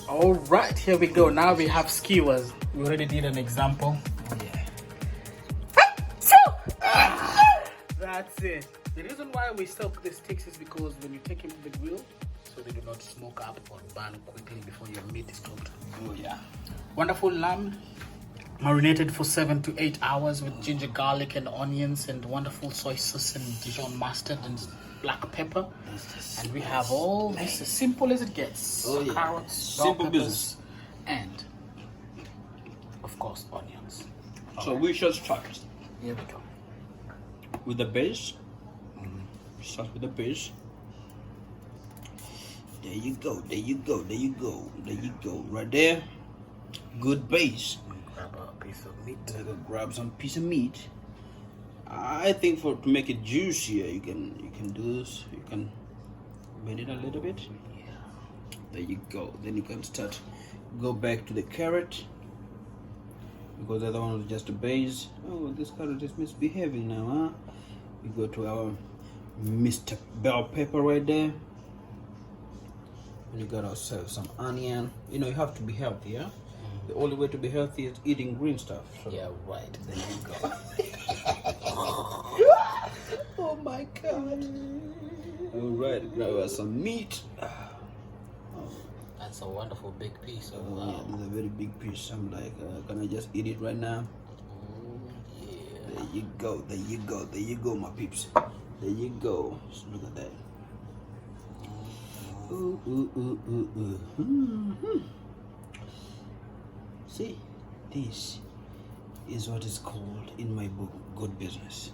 All right, here we go. Now we have skewers. We already did an example. Oh yeah. That's it. The reason why we soak the sticks is because when you take them to the grill, so they do not smoke up or burn quickly before your meat is cooked. Oh yeah. Wonderful lamb, marinated for 7 to 8 hours with ginger, garlic, and onions, and wonderful soy sauce and Dijon mustard and black pepper. And we have all this as simple as it gets. Oh yeah. Carrots, Simple bell business. peppers, and of course onions. So we shall start Here we go. with the base. Start with the base. There you go, there you go, there you go, there you go. Right there. Good base. Grab a piece of meat. Grab some piece of meat. I think to make it juicier, you can do this. You can bend it a little bit. Yeah. There you go. Then you can go back to the carrot, because the other one was just a base. Oh, this carrot is misbehaving now, huh? We go to our Mr. Bell pepper right there. We got ourselves some onion. You know, you have to be healthy, yeah? The only way to be healthy is eating green stuff. So. Yeah, right. There you go. Oh my God. All right, grab us some meat. That's a wonderful big piece. Oh, yeah, this is a very big piece. I'm like, can I just eat it right now? Yeah. There you go, there you go, there you go, my peeps. There you go. Just look at that. Ooh, ooh, ooh, ooh, ooh. Mm-hmm. See, this is what is called in my book good business.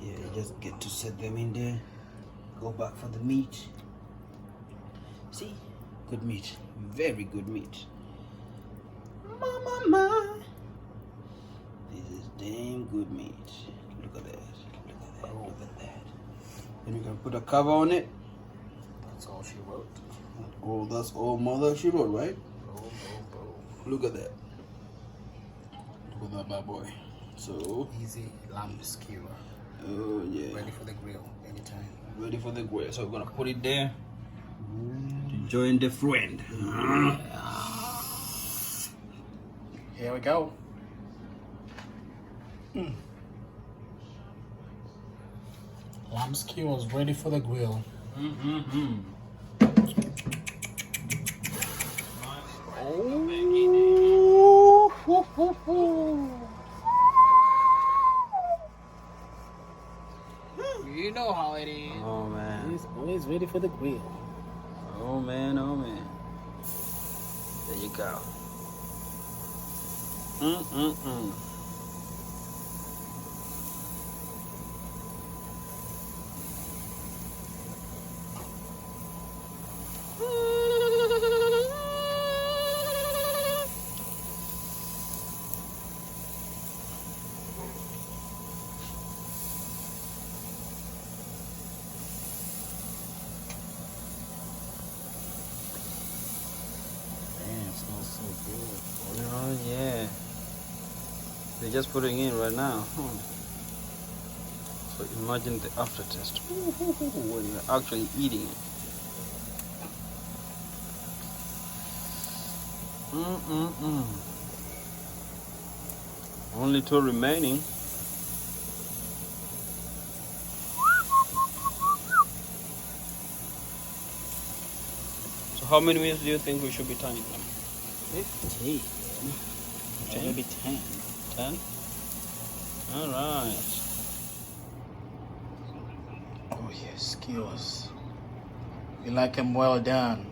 Yeah, you just get to set them in there, go back for the meat. See, good meat, very good meat. Mama, this is damn good meat. Look at that, look at that, look at that. Then we can put a cover on it. That's all she wrote. Oh, that's all mother she wrote, right? Boom, boom, boom. Look at that. Look at that bad boy. So Easy lamb skewer. oh yeah. Ready for the grill anytime. Ready for the grill. So we're gonna put it there to join the friend. Here we go. Lamb skewers ready for the grill. You know how it is. Oh man. It's always ready for the grill. Oh man, oh man. There you go. Damn, it smells so good. Oh yeah. They're just putting in right now. So imagine the aftertaste when you're actually eating it. Only 2 remaining. So how many minutes do you think we should be turning them? 15. Maybe 10. 10? Alright. Oh yes, skewers. We like them well done.